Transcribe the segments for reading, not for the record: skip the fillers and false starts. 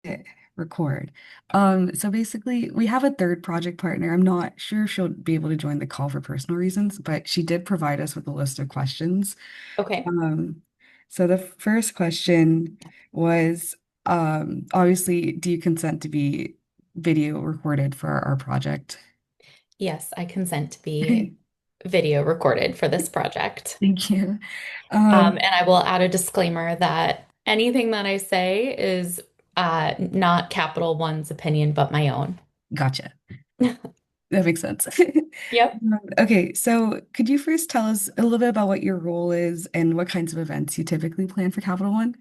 hit record. So basically, we have a third project partner. I'm not sure if she'll be able to join the call for personal reasons, but she did provide us with a list of questions. Okay. Um, so the first question was, obviously, do you consent to be video recorded for our project? Yes, I consent to be video recorded for this project. Thank you. Um, And I will add a disclaimer that anything that I say is not Capital One's opinion, but my own. gotcha. That makes sense. Yep. Okay, so could you first tell us a little bit about what your role is and what kinds of events you typically plan for Capital One?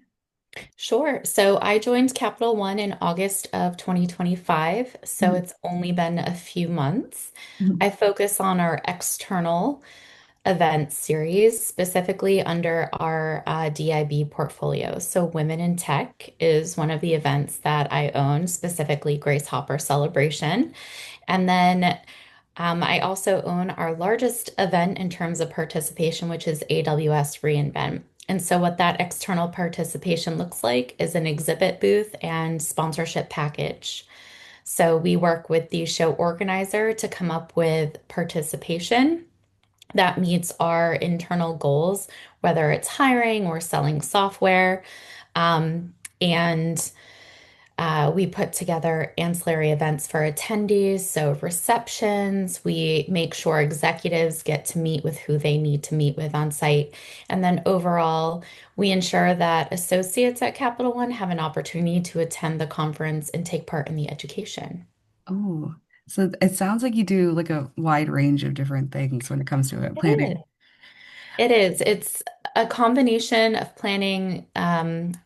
Sure. So I joined Capital One in August of 2025, so Mhm, it's only been a few months. mhm, I focus on our external event series, specifically under our DIB portfolio. So Women in Tech is one of the events that I own, specifically Grace Hopper Celebration. And then I also own our largest event in terms of participation, which is AWS reInvent. And so, what that external participation looks like is an exhibit booth and sponsorship package. So, we work with the show organizer to come up with participation that meets our internal goals, whether it's hiring or selling software. And we put together ancillary events for attendees, so receptions. We make sure executives get to meet with who they need to meet with on site. And then overall, we ensure that associates at Capital One have an opportunity to attend the conference and take part in the education. Oh, so it sounds like you do like a wide range of different things when it comes to event It is. planning. It is. It's a combination of planning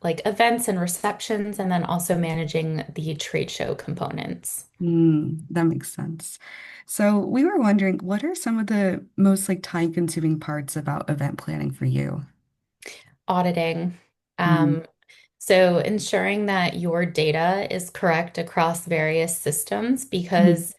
like events and receptions and then also managing the trade show components. That makes sense. So we were wondering, what are some of the most like time-consuming parts about event planning for you? Auditing. Mm, Um, so ensuring that your data is correct across various systems mhm, because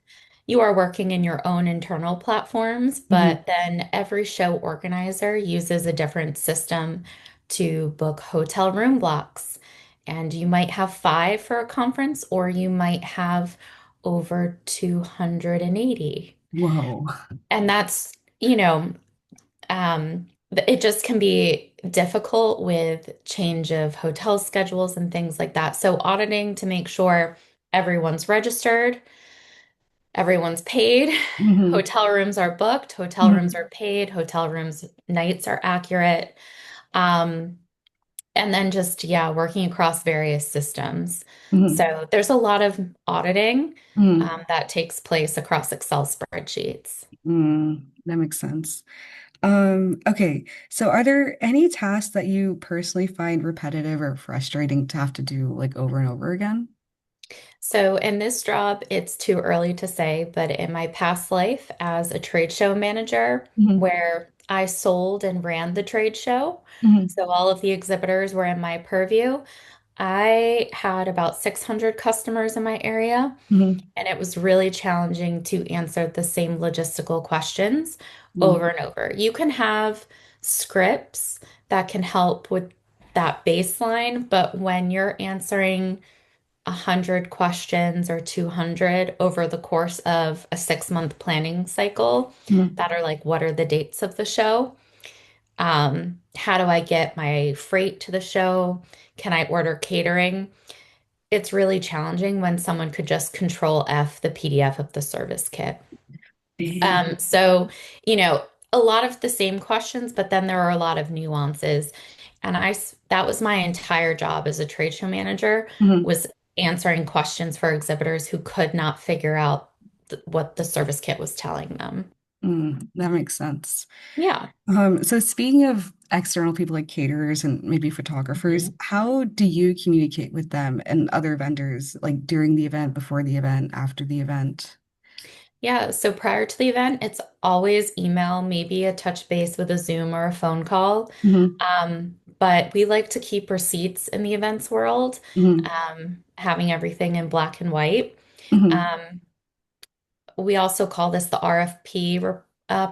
you are working in your own internal platforms, mhm, but then every show organizer uses a different system to book hotel room blocks. And you might have five for a conference, or you might have over 280. whoa. And that's, it just can be difficult with change of hotel schedules and things like that. So auditing to make sure everyone's registered, everyone's paid, Mhm, hotel rooms are booked, hotel rooms mhm, are paid, hotel rooms nights are accurate. Um, and then just, yeah, working across various systems. mhm, So there's a lot of auditing mhm, that takes place across Excel spreadsheets. that makes sense. Okay, so are there any tasks that you personally find repetitive or frustrating to have to do like over and over again? So, in this job, it's too early to say, but in my past life as a trade show manager, Mhm, where I sold and ran the trade show, mhm, so all of the exhibitors were in my purview, I had about 600 customers in my area, mhm, and it was really challenging to answer the same logistical questions mhm, over and over. You can have scripts that can help with that baseline, but when you're answering 100 questions or 200 over the course of a 6 month planning cycle mhm, that are like, what are the dates of the show? How do I get my freight to the show? Can I order catering? It's really challenging when someone could just control F the PDF of the service kit. mhm, So, you know, a lot of the same questions, but then there are a lot of nuances. And that was my entire job as a trade show manager mhm. was answering questions for exhibitors who could not figure out what the service kit was telling them. That makes sense. Yeah. So speaking of external people like caterers and maybe photographers, Mhm. how do you communicate with them and other vendors like during the event, before the event, after the event? Yeah. So prior to the event, it's always email, maybe a touch base with a Zoom or a phone call. Hmm. But we like to keep receipts in the events world, Hmm. having everything in black and white. Hmm. Um, We also call this the RFP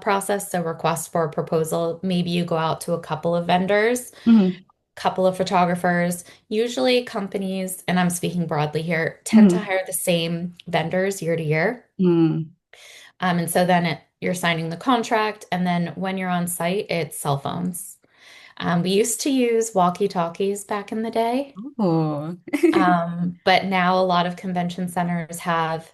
process, so request for a proposal. Maybe you go out to a couple of vendors. Hmm. couple of photographers. Usually companies, and I'm speaking broadly here, tend to Mm-hmm. hire the same vendors year to year. Mm. And so then you're signing the contract, and then when you're on site, it's cell phones. We used to use walkie-talkies back in the day, Oh. but now a lot of convention centers have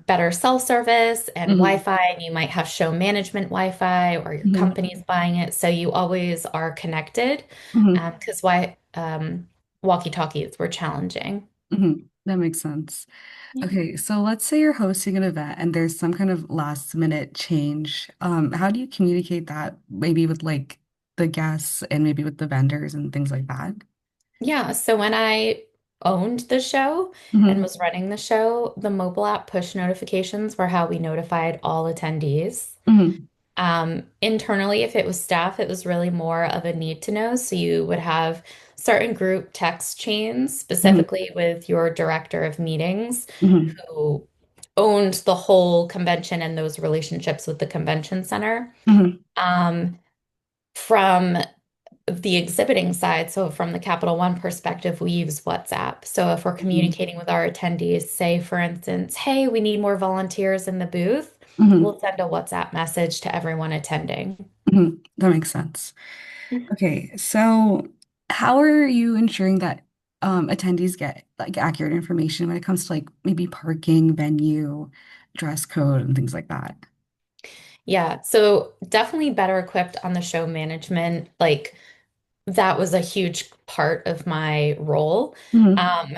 better cell service and Hmm. Wi-Fi, and you might have show management Wi-Fi or your Hmm. company's buying it, so you always are connected. Hmm. Because why walkie-talkies were challenging. Hmm. That makes sense. Yeah. Okay, so let's say you're hosting an event and there's some kind of last minute change. How do you communicate that maybe with like the guests and maybe with the vendors and things like that? Yeah, so when I owned the show and Hmm. was running the show, the mobile app push notifications were how we notified all attendees. Hmm. Internally, if it was staff, it was really more of a need to know. So you would have certain group text chains, Hmm. specifically with your director of meetings, Hmm. who owned the whole convention and those relationships with the convention center. Hmm. Um, from the exhibiting side, so from the Capital One perspective, we use WhatsApp. So if we're Hmm. communicating with our attendees, say, for instance, hey, we need more volunteers in the booth, Hmm. we'll send a WhatsApp message to everyone attending. Hmm. That makes sense. Okay, so how are you ensuring that attendees get like accurate information when it comes to like maybe parking, venue, dress code, and things like that? Yeah, so definitely better equipped on the show management. Like that was a huge part of my role. Hmm. Um,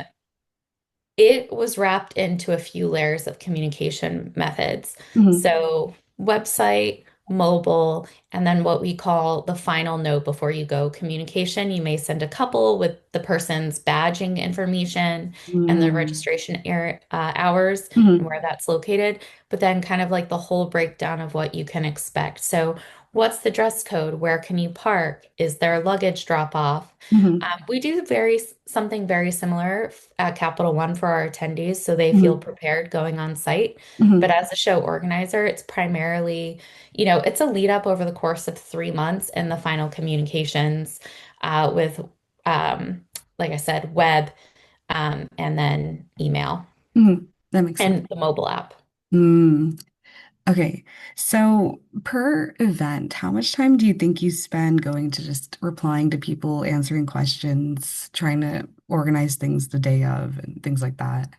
it was wrapped into a few layers of communication methods. Hmm. So, website, mobile, and then what we call the final note before you go communication. You may send a couple with the person's badging information and the Hmm. registration hours and Hmm. where that's located, but then kind of like the whole breakdown of what you can expect. So, what's the dress code? Where can you park? Is there luggage drop off? Hmm. We do something very similar at Capital One for our attendees, so they feel Hmm. prepared going on site. But Hmm. as a show organizer, it's primarily, it's a lead up over the course of 3 months and the final communications with, um, like I said, web, and then email Hmm. That makes sense. and the mobile app. Mm. Okay, so per event, how much time do you think you spend going to just replying to people, answering questions, trying to organize things the day of, and things like that?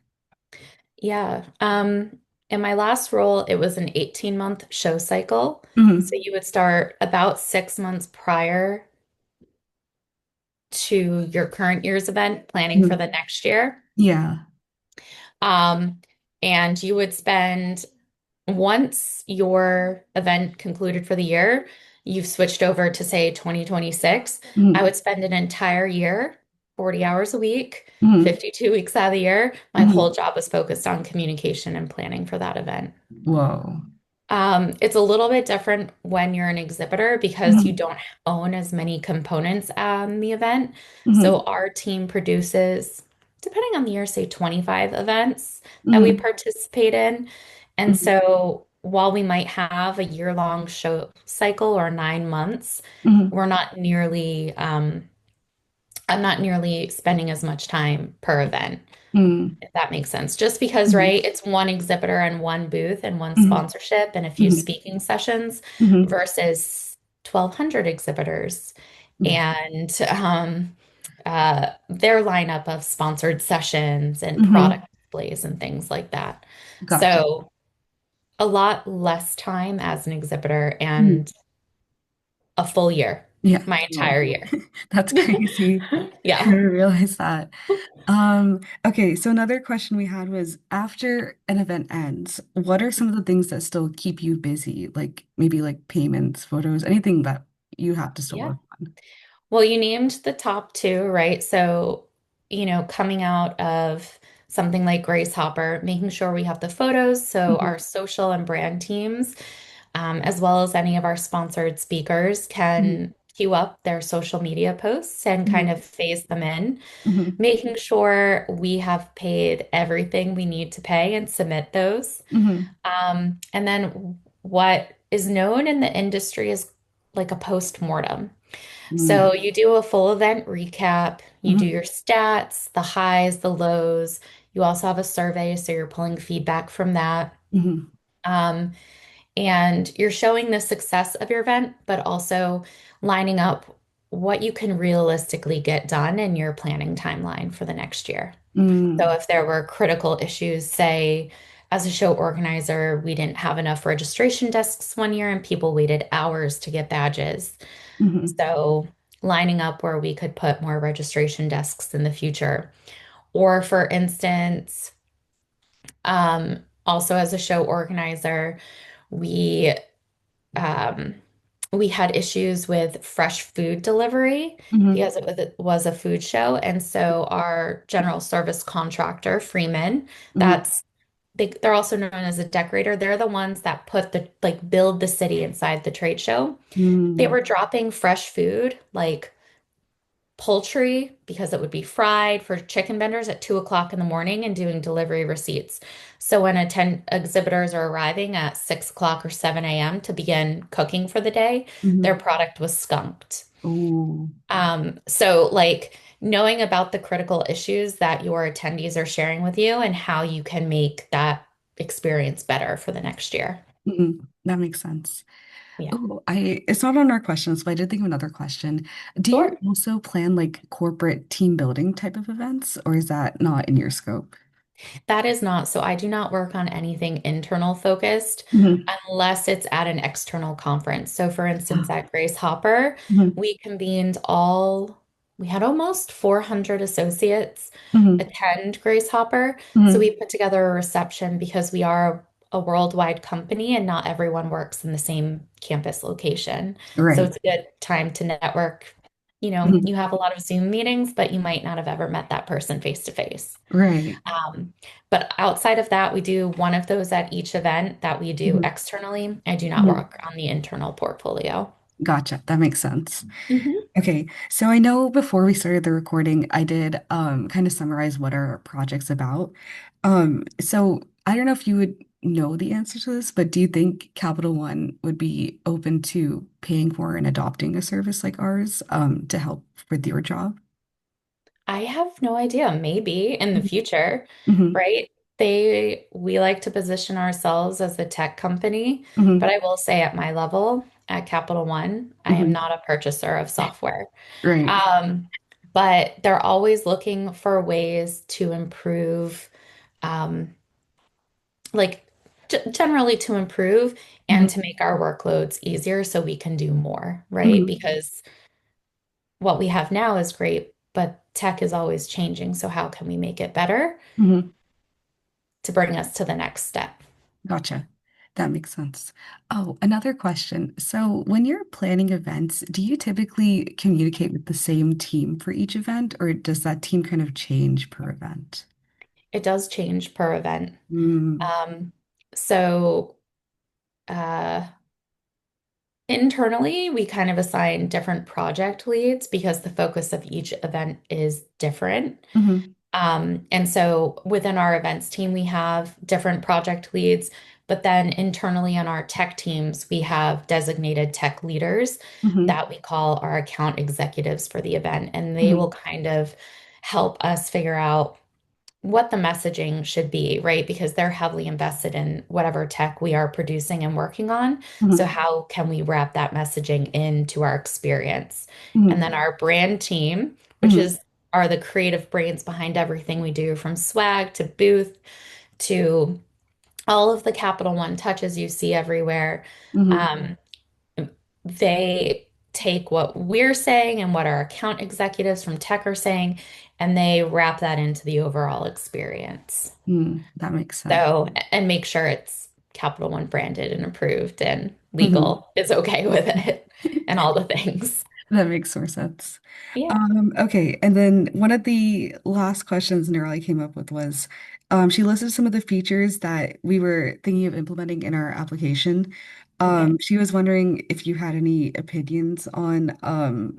Yeah. In my last role, it was an 18-month show cycle. So Hmm. you would start about 6 months prior to your current year's event, planning for the next year. Yeah. Um, and you would spend, once your event concluded for the year, you've switched over to say 2026. I Hmm. would spend an entire year, 40 hours a week, Hmm. 52 weeks out of the year. My whole Hmm. job was focused on communication and planning for that event. Whoa. It's a little bit different when you're an exhibitor because you Hmm. don't own as many components on the event. So Hmm. our team produces, depending on the year, say 25 events that we Hmm. participate in. And so while we might have a year-long show cycle or 9 months, Hmm. we're not nearly, I'm not nearly spending as much time per event, Hmm. if that makes sense. Just because, Hmm. right, it's one exhibitor and one booth and one Hmm. sponsorship and a few Hmm. speaking sessions Hmm. versus 1,200 exhibitors Yeah. and their lineup of sponsored sessions and Hmm. product displays and things like that. Gotcha. So a lot less time as an exhibitor Mhm. and a full year, Yeah. my Whoa. entire year. That's crazy. I Yeah. didn't realize that. Okay, so another question we had was after an event ends, what are some of the things that still keep you busy? Like maybe like payments, photos, anything that you have to still Yeah. work on. Well, you named the top two, right? So, coming out of something like Grace Hopper, making sure we have the photos so Mhm. our social and brand teams, as well as any of our sponsored speakers, Mhm. can queue up their social media posts and kind Mhm. of phase them in, Mhm. making sure we have paid everything we need to pay and submit those. Mhm. And then what is known in the industry is like a post mortem. Mm, So you do a full event recap, you do mhm, your stats, the highs, the lows. You also have a survey, so you're pulling feedback from that. mhm, Um, and you're showing the success of your event, but also lining up what you can realistically get done in your planning timeline for the next year. So mm, if there were critical issues, say, as a show organizer, we didn't have enough registration desks one year and people waited hours to get badges. mhm, So lining up where we could put more registration desks in the future. Or for instance, also as a show organizer, we um, we had issues with fresh food delivery mhm, because it was a food show. And so our general service contractor, Freeman, mhm, that's they're also known as a decorator. They're the ones that put the like build the city inside the trade show. They mm, were dropping fresh food like poultry because it would be fried for chicken vendors at 2 o'clock in the morning and doing delivery receipts. So when exhibitors are arriving at 6 o'clock or 7 a.m. to begin cooking for the day, their mhm. product was skunked. Oh, So like knowing about the critical issues that your attendees are sharing with you and how you can make that experience better for the next year. mhm. That makes sense. Yeah. Oh, it's not on our questions, but I did think of another question. Do you Sure. also plan like corporate team building type of events, or is that not in your scope? That is not, so I do not work on anything internal focused Mhm. unless it's at an external conference. So for instance, at Grace Hopper, Mhm, we convened we had almost 400 associates mhm, attend Grace Hopper. So mhm. we put together a reception because we are a worldwide company and not everyone works in the same campus location. So Right. it's a good time to network. Mhm. You have a lot of Zoom meetings, but you might not have ever met that person face to face. Right. Um, but outside of that, we do one of those at each event that we do Mhm, externally. I do not mhm. work on the internal portfolio. Gotcha. That makes sense. Mhm. Okay. So I know before we started the recording, I did kind of summarize what our project's about. So I don't know if you would know the answer to this, but do you think Capital One would be open to paying for and adopting a service like ours to help with your job? I have no idea. Maybe in the future, Hmm. right? We like to position ourselves as a tech company, but Hmm. I will say at my level at Capital One, I am Hmm. not a purchaser of software. Right. Um, but they're always looking for ways to improve, um, like generally to improve and Hmm. to make our workloads easier so we can do more, right? Hmm. Because what we have now is great, but tech is always changing. So how can we make it better Hmm. to bring us to the next step? Gotcha. That makes sense. Oh, another question. So, when you're planning events, do you typically communicate with the same team for each event, or does that team kind of change per event? It does change per event. Mm, Um, so uh, internally, we kind of assign different project leads because the focus of each event is different. hmm. And so within our events team, we have different project leads, but then internally on our tech teams, we have designated tech leaders Hmm. that we call our account executives for the event. And they will Hmm. kind of help us figure out what the messaging should be, right? Because they're heavily invested in whatever tech we are producing and working on. So Hmm. how can we wrap that messaging into our experience? And Hmm. then our brand team, which Hmm. is are the creative brains behind everything we do, from swag to booth to all of the Capital One touches you see everywhere. Hmm. Um, they take what we're saying and what our account executives from tech are saying, and they wrap that into the overall experience. That makes sense. So, and make sure it's Capital One branded and approved and Hmm. legal is okay with it and all the things. That makes more sense. Yeah. Okay, and then one of the last questions Nirali came up with was she listed some of the features that we were thinking of implementing in our application. Okay. She was wondering if you had any opinions on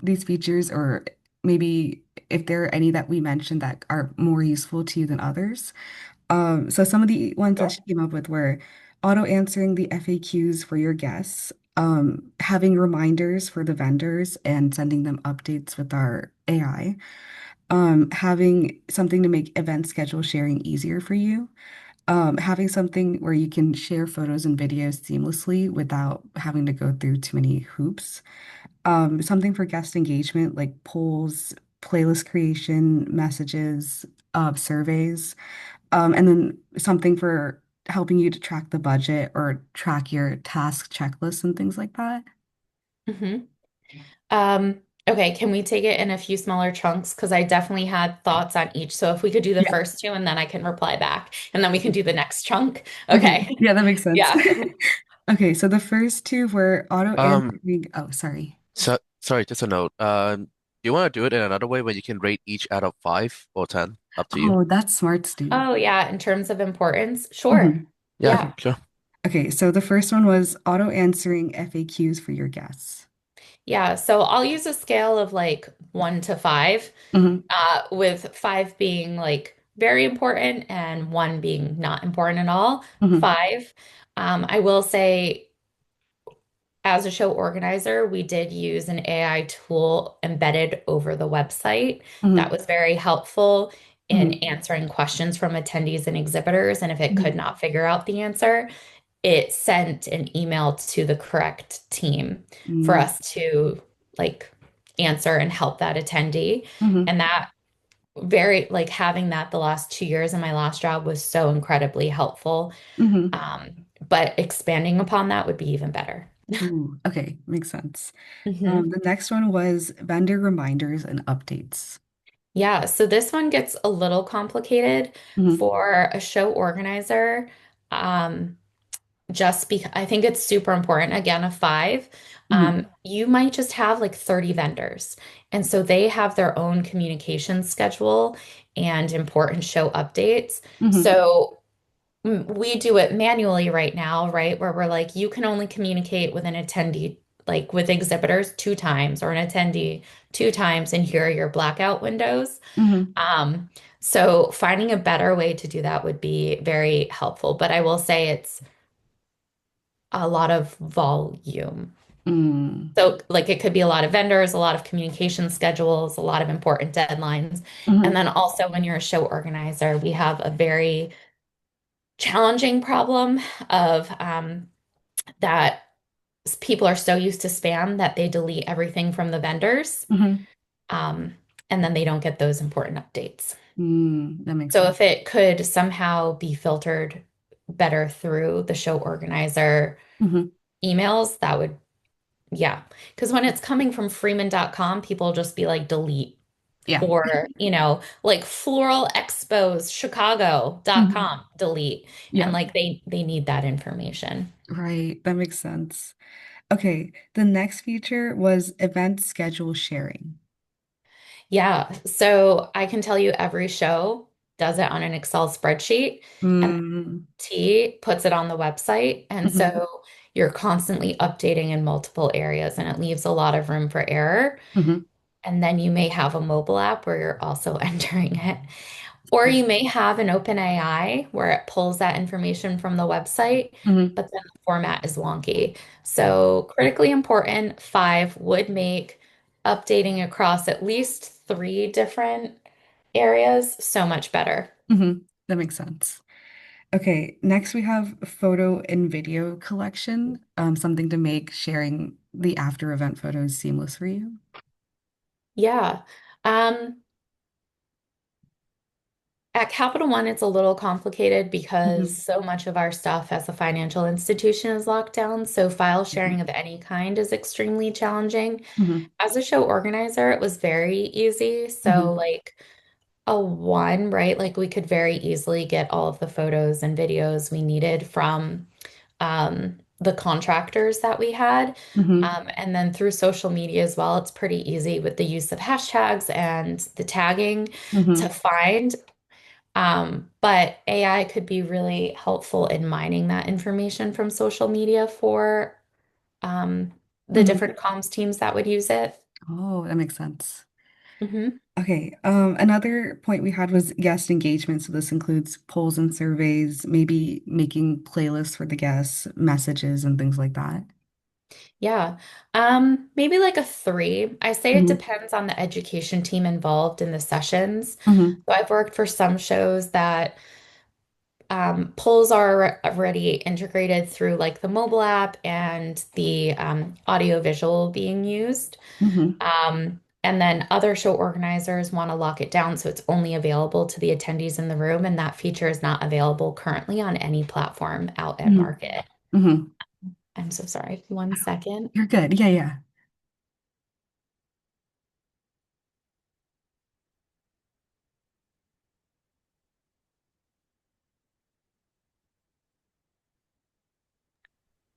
these features, or maybe if there are any that we mentioned that are more useful to you than others. So some of the ones that Sure. she came up with were auto answering the FAQs for your guests, Having reminders for the vendors and sending them updates with our AI. Having something to make event schedule sharing easier for you. Having something where you can share photos and videos seamlessly without having to go through too many hoops. Something for guest engagement like polls, playlist creation, messages, surveys, and then something for helping you to track the budget or track your task checklists and things like that. hmm okay, can we take it in a few smaller chunks? Because I definitely had thoughts on each. So if we could do the Yeah. first two and then I can reply back, and then we can do the next chunk. Okay. Okay. Yeah, that makes sense. Yeah. Okay, so the first two were auto Um, answering. Oh, sorry. so sorry, just a note. Do you want to do it in another way where you can rate each out of 5 or 10? Up to you. Oh, that's smart, Stu. Oh, yeah. In terms of importance, sure. Hmm. Yeah, Yeah. Okay. sure. Okay, so the first one was auto answering FAQs for your guests. Yeah. So I'll use a scale of like 1 to 5, Hmm. with 5 being like very important and 1 being not important at all. Hmm. 5. I will say, as a show organizer, we did use an AI tool embedded over the website that Hmm. was very helpful in Hmm. answering questions from attendees and exhibitors. And if it could Hmm. not figure out the answer, it sent an email to the correct team for Hmm. us to like answer and help that attendee. Hmm. And that very like having that the last 2 years in my last job was so incredibly helpful. Hmm. But expanding upon that would be even better. Ooh, okay, makes sense. Mhm. The next one was vendor reminders and updates. Yeah, so this one gets a little complicated Hmm. for a show organizer. Um, just because I think it's super important. Again, a 5. Hmm. You might just have like 30 vendors. And so they have their own communication schedule and important show updates. Hmm. So we do it manually right now, right? Where we're like, you can only communicate with an attendee, like with exhibitors 2 times or an attendee 2 times, and here are your blackout windows. Hmm. Um, so finding a better way to do that would be very helpful. But I will say it's a lot of volume. Mm. So, like, it could be a lot of vendors, a lot of communication schedules, a lot of important deadlines. And Hmm. then also, when you're a show organizer, we have a very challenging problem of that people are so used to spam that they delete everything from the vendors, Hmm. um, and then they don't get those important updates. Mm. That makes So sense. if it could somehow be filtered better through the show organizer Hmm. emails, that would, yeah. Because when it's coming from Freeman.com, people just be like, delete. Yeah. Or, like Floral Expos Hmm. Chicago.com, delete. And Yeah. like they need that information. Right. That makes sense. Okay. The next feature was event schedule sharing. Yeah. So I can tell you every show does it on an Excel spreadsheet, and Mm. T puts it on the website. And Hmm. so you're constantly updating in multiple areas, and it leaves a lot of room for error. Hmm. And then you may have a mobile app where you're also entering it. Or you may have an open AI where it pulls that information from the website, Hmm. but then the format is wonky. So critically important, 5 would make updating across at least 3 different areas so much better. Hmm. That makes sense. Okay, next we have photo and video collection, something to make sharing the after event photos seamless for you. Yeah. Um, At Capital One, it's a little complicated because Hmm. so much of our stuff as a financial institution is locked down. So file sharing of any kind is extremely challenging. Hmm. As a show organizer, it was very easy. So, Hmm. like a 1, right? Like we could very easily get all of the photos and videos we needed from the contractors that we had. Hmm. And then through social media as well, it's pretty easy with the use of hashtags and the tagging to Hmm. find. But AI could be really helpful in mining that information from social media for um, the Hmm. different comms teams that would use it. Oh, that makes sense. Mhm. Okay, another point we had was guest engagement. So this includes polls and surveys, maybe making playlists for the guests, messages, and things like that. Yeah. Maybe like a three. I say it Hmm. depends on the education team involved in the sessions. Hmm. So I've worked for some shows that polls are already integrated through like the mobile app and the audio visual being used. Hmm. And then other show organizers want to lock it down so it's only available to the attendees in the room, and that feature is not available currently on any platform out at Hmm. market. Hmm. I'm so sorry. 1 second. You're good. Yeah, yeah.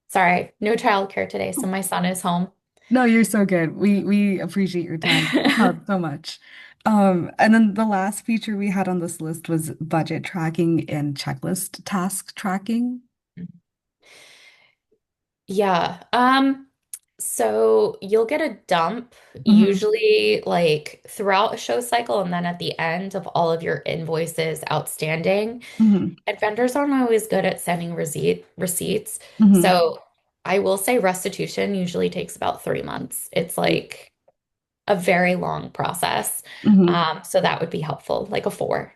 Sorry, no childcare today, so my son is home. No, you're so good. We appreciate your time so much. And then the last feature we had on this list was budget tracking and checklist task tracking. Yeah. So you'll get a dump Hmm. usually like throughout a show cycle and then at the end of all of your invoices outstanding. Hmm. And vendors aren't always good at sending receipts. Hmm. So I will say restitution usually takes about 3 months. It's like a very long process. Hmm. So that would be helpful, like a four.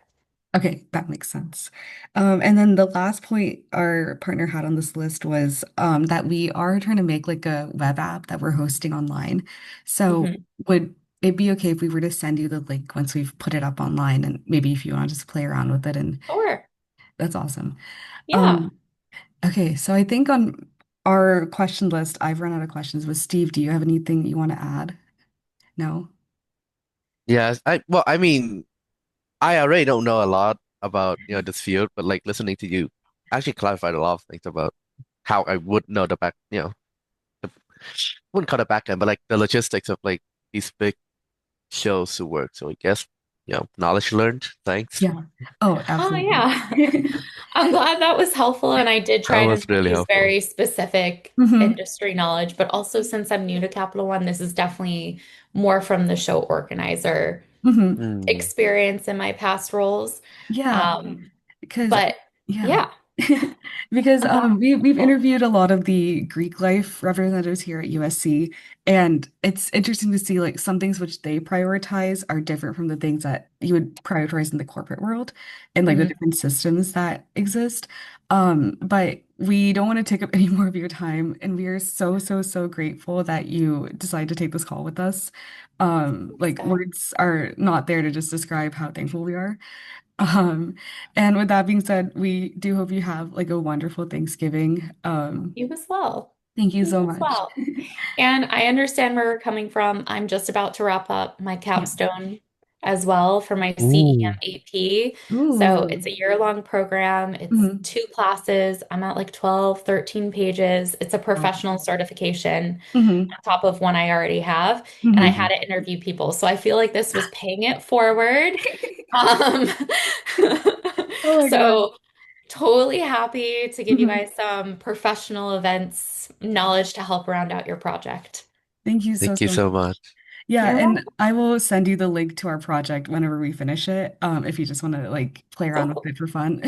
Okay, that makes sense. And then the last point our partner had on this list was that we are trying to make like a web app that we're hosting online. So Hmm. would it be okay if we were to send you the link once we've put it up online and maybe if you want to just play around with it and Sure. that's awesome. Yeah. Um, okay, so I think on our question list, I've run out of questions. But Steve, do you have anything you want to add? No? Yeah, I mean, I already don't know a lot about, this field, but like listening to you actually clarified a lot of things about how I would know the back, the, wouldn't call it back end, but like the logistics of like these big shows to work. So I guess, knowledge learned. Thanks. Yeah. Oh, Oh, absolutely. yeah. I'm glad that was helpful. And I did That try to was really use helpful. very specific Hmm. industry knowledge, but also since I'm new to Capital One, this is definitely more from the show organizer Hmm. Mm. experience in my past roles. Yeah. Um, Because but yeah. yeah, Because I'm glad. we've interviewed a lot of the Greek life representatives here at USC, and it's interesting to see like some things which they prioritize are different from the things that you would prioritize in the corporate world and like the Mhm. different systems that exist. But we don't want to take up any more of your time, and we are so, so, so grateful that you decided to take this call with us. Like So, words are not there to just describe how thankful we are. Um, and with that being said, we do hope you have like a wonderful Thanksgiving. you as well. Thank you You so as much. well. And I understand where we're coming from. I'm just about to wrap up my Yeah. capstone as well for my CEM Ooh. AP. So Ooh. it's a year-long program. It's Mhm. 2 classes. I'm at like 12, 13 pages. It's a Wow. professional certification Hmm. on top of one I already have. And I Hmm. had to interview people. So I feel like this was paying it forward. Um, Oh my God. so totally happy to give you Mhm. guys some professional events knowledge to help round out your project. Thank you so, Thank you so so much. much. Yeah, You're and welcome. I will send you the link to our project whenever we finish it, if you just want to like play around with Cool. it for fun.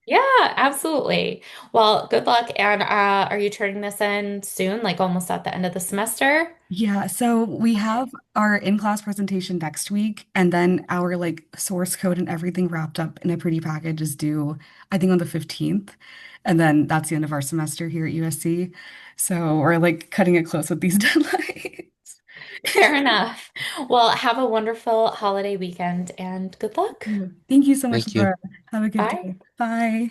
Yeah, absolutely. Well, good luck. And are you turning this in soon, like almost at the end of the semester? Yeah, so we Okay. have our in-class presentation next week, and then our like source code and everything wrapped up in a pretty package is due, I think, on the 15th. And then that's the end of our semester here at USC. So we're like cutting it close with these deadlines. Fair enough. Well, have a wonderful holiday weekend and good luck. Thank you so much, Thank you. Laura. Have a good Bye. day. Bye.